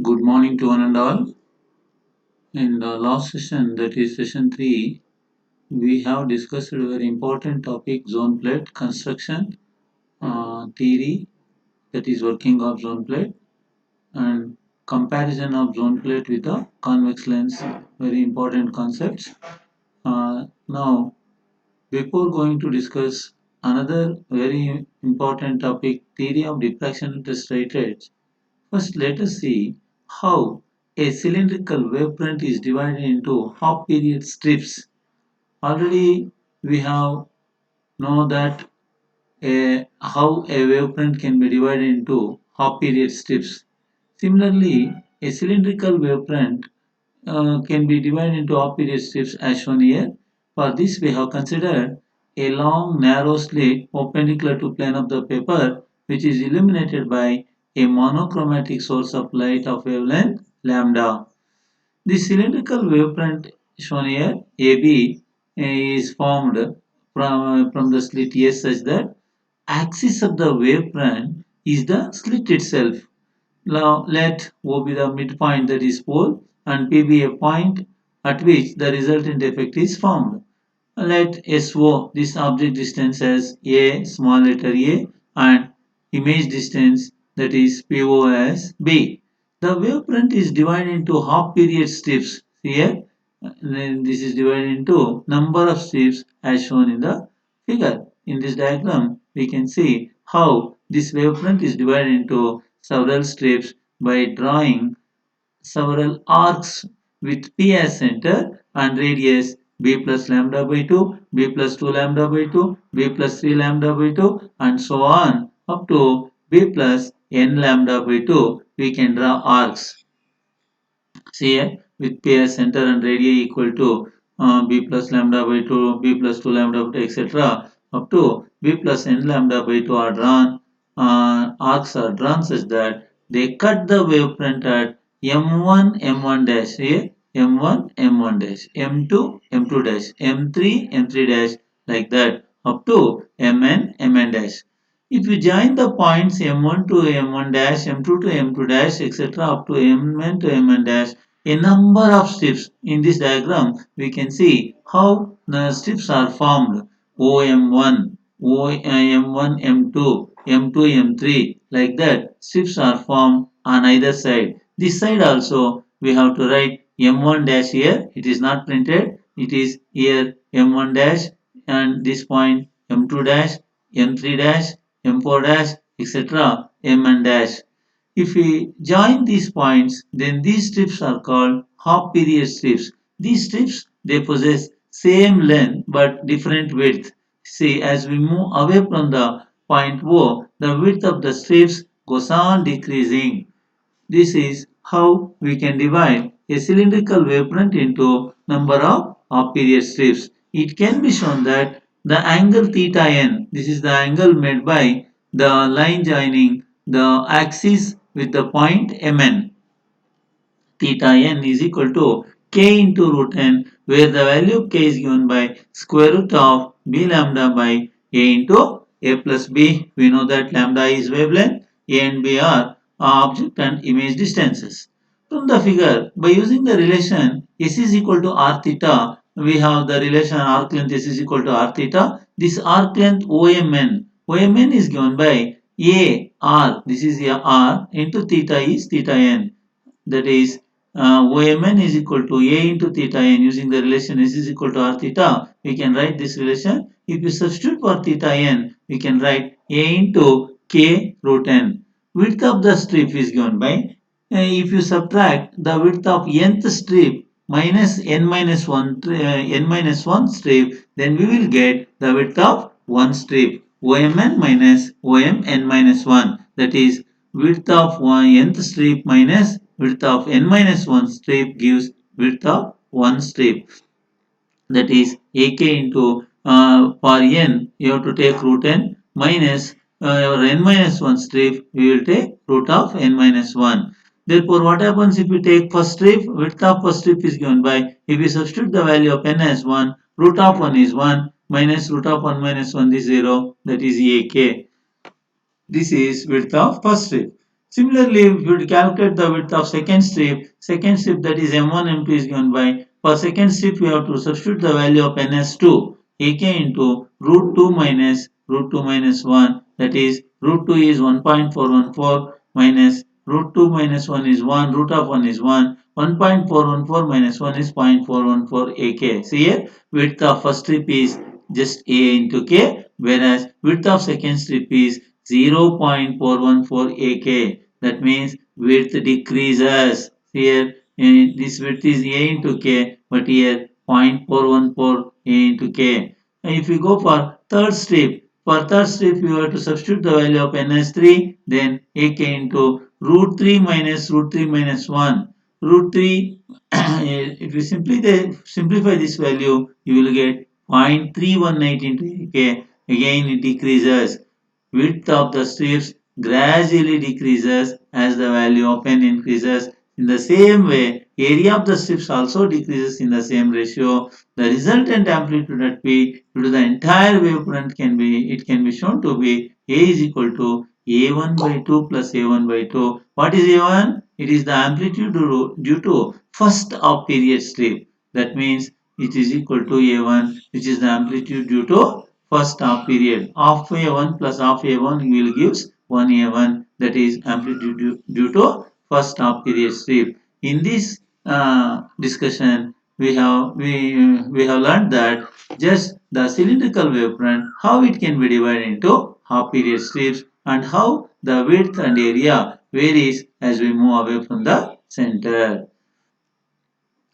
Good morning to one and all. In the last session, that is session 3, we have discussed a very important topic zone plate construction theory, that is working of zone plate, and comparison of zone plate with the convex lens, very important concepts. Now, before going to discuss another very important topic, theory of diffraction into straight rays, first, let us see how a cylindrical wavefront is divided into half period strips. Already we have know that how a wavefront can be divided into half period strips. Similarly, a cylindrical wavefront can be divided into half period strips as shown here. For this, we have considered a long narrow slit perpendicular to plane of the paper, which is illuminated by a monochromatic source of light of wavelength lambda. The cylindrical wavefront shown here, AB, is formed from the slit S such that axis of the wavefront is the slit itself. Now let O be the midpoint, that is pole, and P be a point at which the resultant effect is formed. Let SO, this object distance, as A, small letter a, and image distance, that is PO, as B. The wavefront is divided into half period strips. Here, then this is divided into number of strips as shown in the figure. In this diagram, we can see how this wavefront is divided into several strips by drawing several arcs with P as center and radius b plus lambda by 2, b plus 2 lambda by 2, b plus 3 lambda by 2, and so on up to b plus n lambda by 2. We can draw arcs. See here, with P as center and radii equal to b plus lambda by 2, b plus 2 lambda by 2, etc. up to b plus n lambda by 2 are drawn. Arcs are drawn such that they cut the wavefront at m1, m1 dash here, m1, m1 dash, m2, m2 dash, m3, m3 dash, like that up to mn, mn dash. If you join the points m1 to m1 dash, m2 to m2 dash, etc. up to mn to mn dash, a number of strips. In this diagram, we can see how the strips are formed. OM1, OM1, M2, M2, M3, like that. Strips are formed on either side. This side also, we have to write M1 dash here. It is not printed. It is here M1 dash, and this point M2 dash, M3 dash, M4 dash, etc. Mn dash. If we join these points, then these strips are called half period strips. These strips, they possess same length but different width. See, as we move away from the point O, the width of the strips goes on decreasing. This is how we can divide a cylindrical wavefront into number of half period strips. It can be shown that the angle theta n, this is the angle made by the line joining the axis with the point mn. Theta n is equal to k into root n, where the value of k is given by square root of b lambda by a into a plus b. We know that lambda is wavelength, a and b are object and image distances. From the figure, by using the relation s is equal to r theta, we have the relation arc length s is equal to r theta. This arc length OMN, OMN is given by a r, this is a r, into theta is theta n, that is OMN is equal to A into theta n. Using the relation S is equal to R theta, we can write this relation. If you substitute for theta n, we can write A into K root n. Width of the strip is given by, if you subtract the width of nth strip minus n minus 1 n minus 1 strip, then we will get the width of one strip. OMN minus OMN minus 1, that is width of one nth strip minus width of n minus 1 strip gives width of one strip, that is ak into for n you have to take root n minus n minus 1 strip, we will take root of n minus 1. Therefore, what happens if we take first strip? Width of first strip is given by, if we substitute the value of n as 1, root of 1 is 1 minus root of 1 minus 1 is 0, that is ak. This is width of first strip. Similarly, if you calculate the width of second strip that is m1 m2 is given by, for second strip we have to substitute the value of ns2 ak into root 2 minus root 2 minus 1, that is root 2 is 1.414 minus root 2 minus 1 is 1, root of 1 is 1, 1.414 minus 1 is 0.414 ak. So here width of first strip is just a into k, whereas width of second strip is 0.414 ak. That means width decreases. Here this width is a into k, but here 0.414 a into k. And if we go for third strip you have to substitute the value of ns3, then ak into root 3 minus root 3 minus 1. Root 3, if you simplify this value, you will get 0.318 into ak. Again it decreases. Width of the strips gradually decreases as the value of n increases. In the same way, area of the strips also decreases in the same ratio. The resultant amplitude at P due to the entire wavefront can be shown to be A is equal to A1 by 2 plus A1 by 2. What is A1? It is the amplitude due to first of period strip. That means it is equal to A1, which is the amplitude due to first half period. Half A1 plus half A1 will gives 1 A1, that is amplitude due to first half period strip. In this discussion, we have learned that just the cylindrical wavefront, how it can be divided into half period strips and how the width and area varies as we move away from the center.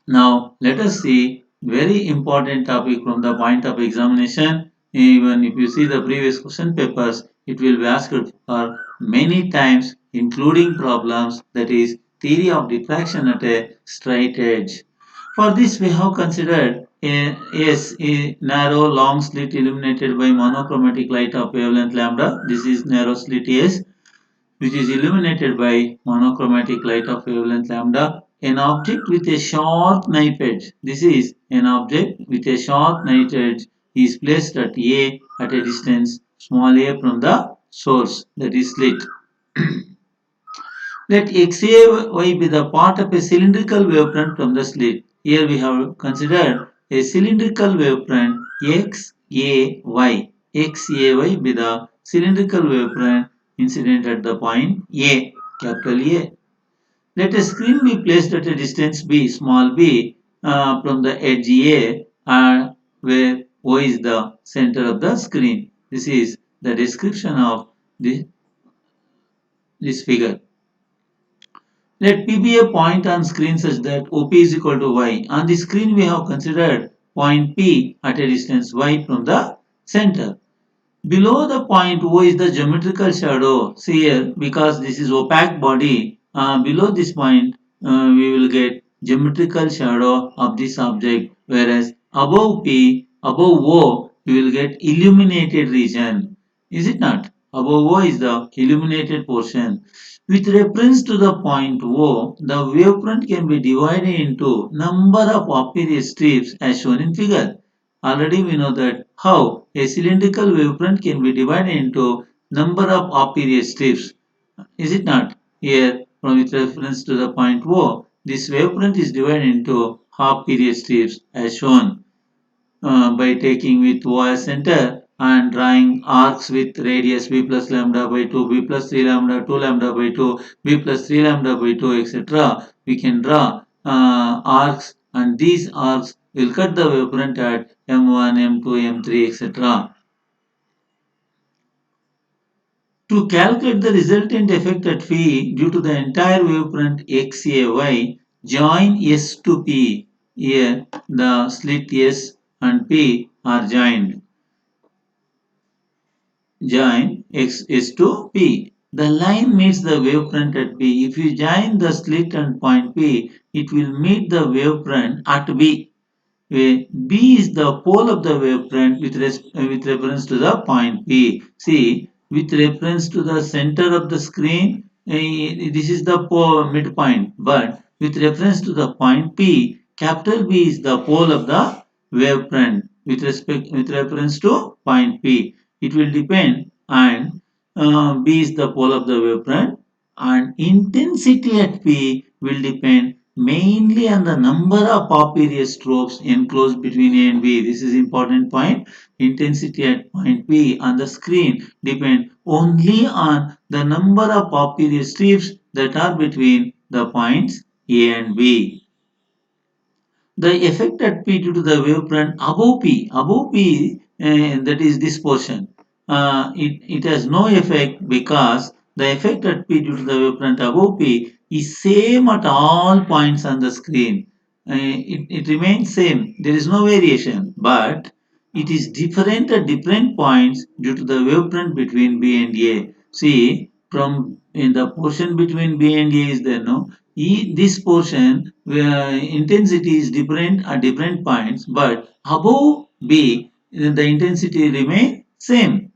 Now let us see very important topic from the point of examination. Even if you see the previous question papers, it will be asked for many times, including problems, that is theory of diffraction at a straight edge. For this we have considered a narrow long slit illuminated by monochromatic light of wavelength lambda. This is narrow slit S, which is illuminated by monochromatic light of wavelength lambda. An object with a sharp knife edge. This is an object with a sharp knife edge is placed at A at a distance small a from the source, that is slit. Let XAY be the part of a cylindrical wavefront from the slit. Here we have considered a cylindrical wavefront XAY. XAY be the cylindrical wavefront incident at the point A, capital A. Let a screen be placed at a distance b, small b, from the edge A, where O is the center of the screen. This is the description of this figure. Let P be a point on screen such that OP is equal to Y. On the screen we have considered point P at a distance Y from the center. Below the point O is the geometrical shadow. See here, because this is opaque body, below this point we will get geometrical shadow of this object, whereas above P, above O, we will get illuminated region. Is it not? Above O is the illuminated portion. With reference to the point O, the wavefront can be divided into number of opposite strips as shown in figure. Already we know that how a cylindrical wavefront can be divided into number of off-period strips. Is it not? Here, from with reference to the point O, this wavefront is divided into half-period strips as shown by taking with O as center and drawing arcs with radius b plus lambda by 2, b plus 3 lambda, 2 lambda by 2, b plus 3 lambda by 2, etc. We can draw arcs, and these arcs will cut the wavefront at m1, m2, m3, etc. To calculate the resultant effect at phi due to the entire wavefront XAY, join S to P. Here the slit S and P are joined. Join X is to P. The line meets the wavefront at P. If you join the slit and point P, it will meet the wavefront at B. Where B is the pole of the wavefront with reference to the point P. See, with reference to the center of the screen, this is the midpoint. But with reference to the point P, capital B is the pole of the wavefront with reference to point P. It will depend, and B is the pole of the wavefront and intensity at P will depend mainly on the number of Fourier strokes enclosed between A and B. This is important point. Intensity at point P on the screen depend only on the number of Fourier strips that are between the points A and B. The effect at P due to the wavefront above P, that is this portion, it has no effect because the effect at P due to the wavefront above P is same at all points on the screen. It remains same. There is no variation, but it is different at different points due to the wavefront between B and A. See, from in the portion between B and A is there, no? This portion where intensity is different at different points, but above B, the intensity remain same.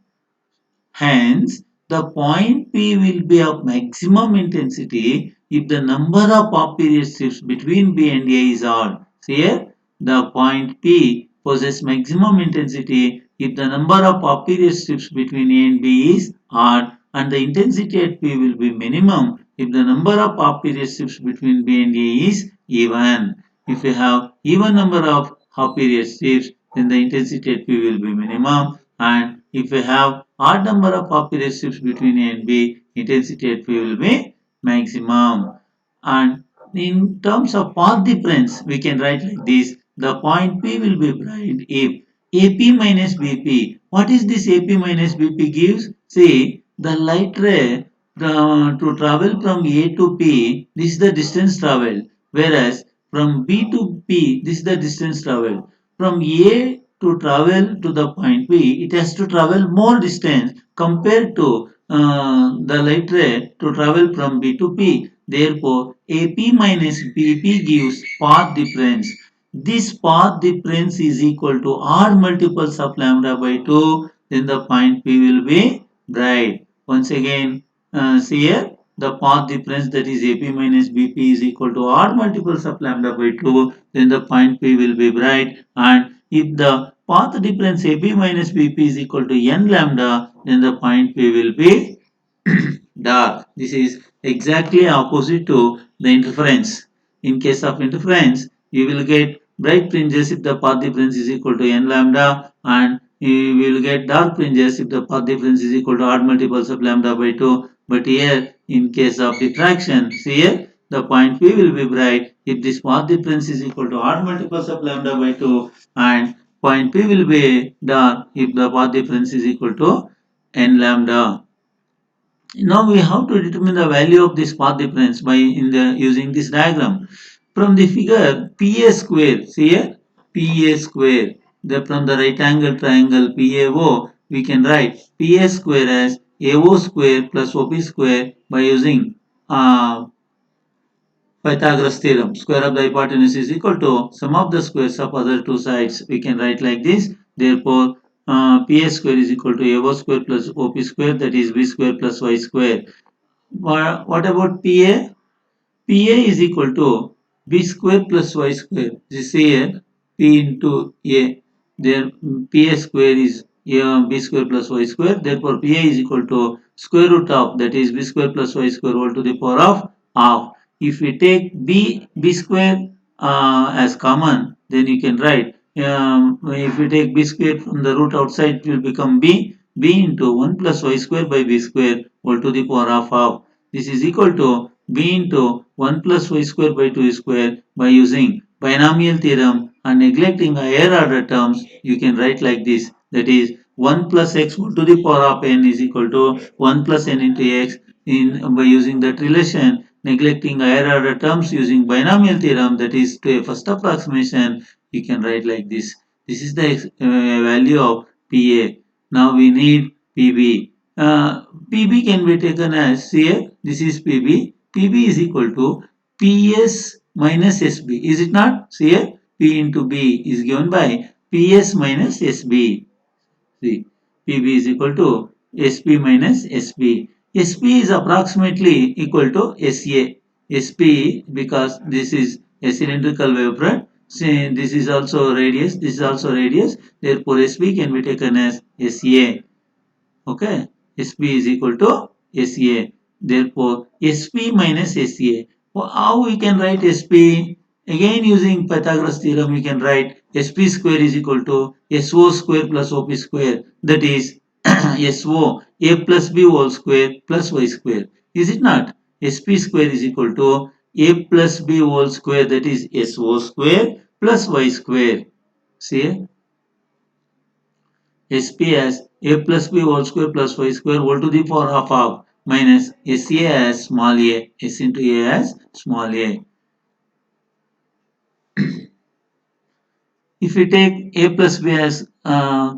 Hence, the point P will be of maximum intensity if the number of pop period strips between B and A is odd. So here, the point P possesses maximum intensity if the number of pop period strips between A and B is odd, and the intensity at P will be minimum if the number of pop period strips between B and A is even. If you have even number of half period strips, then the intensity at P will be minimum, and if you have odd number of Fourier strips between A and B, intensity at P will be maximum. And in terms of path difference, we can write like this. The point P will be bright if AP minus BP. What is this AP minus BP gives? See, the light ray to travel from A to P, this is the distance traveled. Whereas from B to P, this is the distance traveled. From A to travel to the point B, it has to travel more distance compared to the light ray to travel from B to P. Therefore, AP minus BP gives path difference. This path difference is equal to R multiples of lambda by 2. Then the point P will be bright. Once again, see here the path difference, that is AP minus BP, is equal to R multiples of lambda by 2. Then the point P will be bright, and if the path difference AP minus BP is equal to n lambda, then the point P will be dark. This is exactly opposite to the interference. In case of interference, you will get bright fringes if the path difference is equal to n lambda, and you will get dark fringes if the path difference is equal to odd multiples of lambda by 2. But here, in case of diffraction, see here, the point P will be bright if this path difference is equal to odd multiples of lambda by 2, and point P will be dark if the path difference is equal to n lambda. Now we have to determine the value of this path difference by using this diagram. From the figure PA square, see here, PA square, from the right angle triangle PAO, we can write PA square as AO square plus OP square by using Pythagoras theorem. Square of the hypotenuse is equal to sum of the squares of other two sides. We can write like this. Therefore, PA square is equal to AO square plus OP square, that is B square plus Y square. What about PA? PA is equal to B square plus Y square. This is here P into A. There PA square is B square plus Y square. Therefore, PA is equal to square root of, that is B square plus Y square whole to the power of half. If we take B square as common, then you can write, if we take B square from the root outside, it will become B into 1 plus Y square by B square whole to the power of half. This is equal to B into 1 plus Y square by 2 square. By using binomial theorem and neglecting higher order terms, you can write like this, that is 1 plus x whole to the power of n is equal to 1 plus n into x. By using that relation, neglecting higher order terms using binomial theorem, that is to a first approximation, you can write like this. This is the value of PA. Now we need PB. PB can be taken as, here this is PB. PB is equal to PS minus SB. Is it not? See here, P into B is given by PS minus SB. See, PB is equal to SP minus SB. SP is approximately equal to SA. SP, because this is a cylindrical wavefront. See, this is also radius. This is also radius. Therefore, SP can be taken as SA. Okay, SP is equal to SA. Therefore, SP minus SA. How we can write SP? Again using Pythagoras theorem, we can write SP square is equal to SO square plus OP square. That is SO A plus B whole square plus Y square. Is it not? SP square is equal to A plus B whole square, that is SO square plus Y square. See, SP as A plus B whole square plus Y square whole to the power of half minus SA as small a, S into A as small a. If we take a plus b as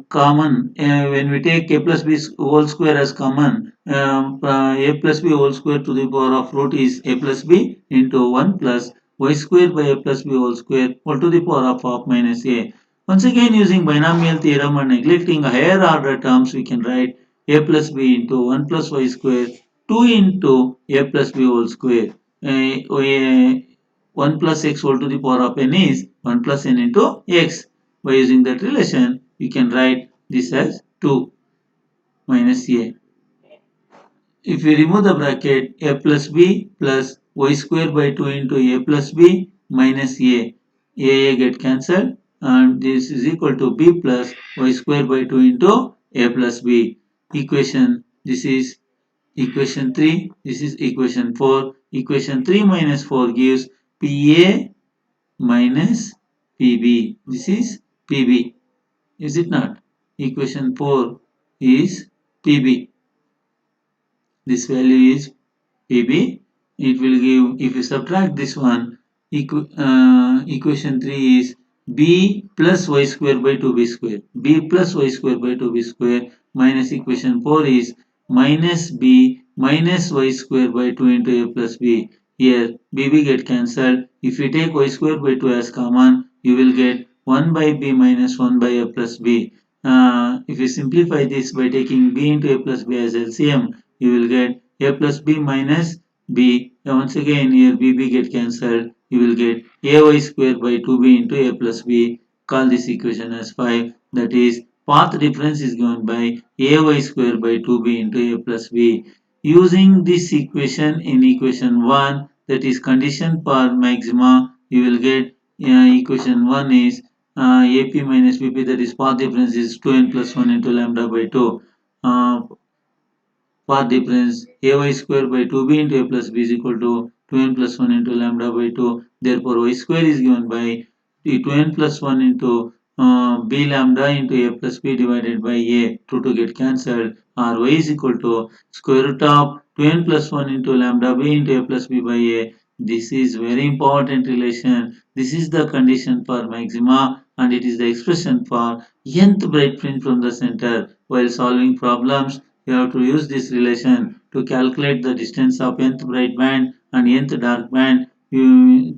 common, when we take a plus b whole square as common, a plus b whole square to the power of root is a plus b into 1 plus y square by a plus b whole to the power of half minus a. Once again, using binomial theorem and neglecting higher order terms, we can write a plus b into 1 plus y square 2 into a plus b whole square. 1 plus x whole to the power of n is 1 plus n into x. By using that relation, you can write this as 2 minus a. If we remove the bracket, a plus b plus y square by 2 into a plus b minus a get cancelled, and this is equal to b plus y square by 2 into a plus b. Equation, this is equation 3, this is equation 4. Equation 3 minus 4 gives pa minus pb. This is pb, is it not? Equation 4 is pb. This value is pb. It will give, if you subtract this one, equation 3 is b plus y square by 2b square. B plus y square by 2b square minus equation 4 is minus b minus y square by 2 into a plus b. Here bb get cancelled. If you take y square by 2 as common, you will get 1 by b minus 1 by a plus b. If you simplify this by taking b into a plus b as LCM, you will get a plus b minus b. Once again here bb get cancelled. You will get ay square by 2b into a plus b. Call this equation as 5. That is, path difference is given by ay square by 2b into a plus b. Using this equation in equation 1, that is condition for maxima, you will get equation 1 is ap minus bp, that is path difference is 2n plus 1 into lambda by 2. Path difference ay square by 2b into a plus b is equal to 2n plus 1 into lambda by 2. Therefore, y square is given by 2n plus 1 into b lambda into a plus b divided by a. 2 get cancelled, or y is equal to square root of 2n plus 1 into lambda b into a plus b by a. This is very important relation. This is the condition for maxima, and it is the expression for nth bright fringe from the center. While solving problems, you have to use this relation to calculate the distance of nth bright band and nth dark band.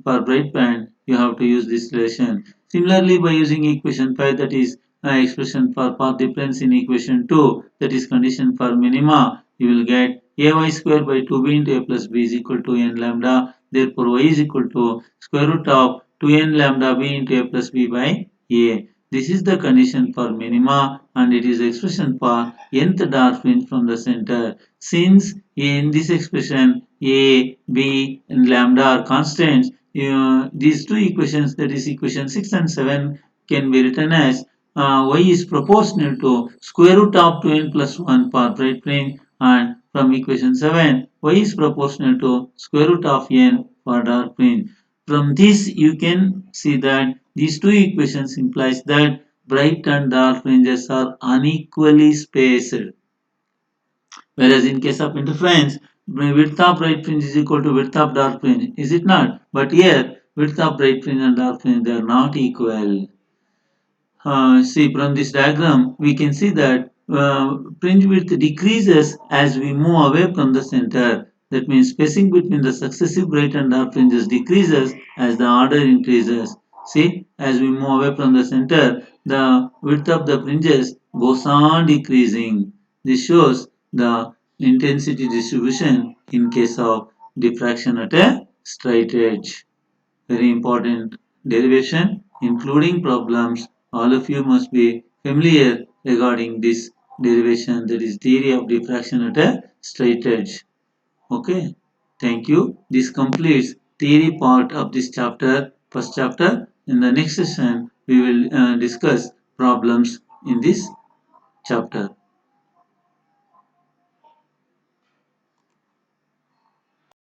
For bright band, you have to use this relation. Similarly, by using equation 5, that is expression for path difference, in equation 2, that is condition for minima, you will get ay square by 2b into a plus b is equal to n lambda. Therefore, y is equal to square root of 2n lambda b into a plus b by a. This is the condition for minima, and it is the expression for nth dark fringe from the center. Since in this expression a, b and lambda are constants, these two equations, that is equation 6 and 7, can be written as y is proportional to square root of 2n plus 1 for bright fringe, and from equation 7 y is proportional to square root of n for dark fringe. From this you can see that these two equations implies that bright and dark fringes are unequally spaced. Whereas in case of interference, width of bright fringe is equal to width of dark fringe, is it not? But here, width of bright fringe and dark fringe, they are not equal. See, from this diagram, we can see that fringe width decreases as we move away from the center. That means spacing between the successive bright and dark fringes decreases as the order increases. See, as we move away from the center, the width of the fringes goes on decreasing. This shows the intensity distribution in case of diffraction at a straight edge. Very important derivation, including problems. All of you must be familiar regarding this derivation, that is theory of diffraction at a straight edge. Okay, thank you. This completes theory part of this chapter, first chapter. In the next session, we will discuss problems in this chapter.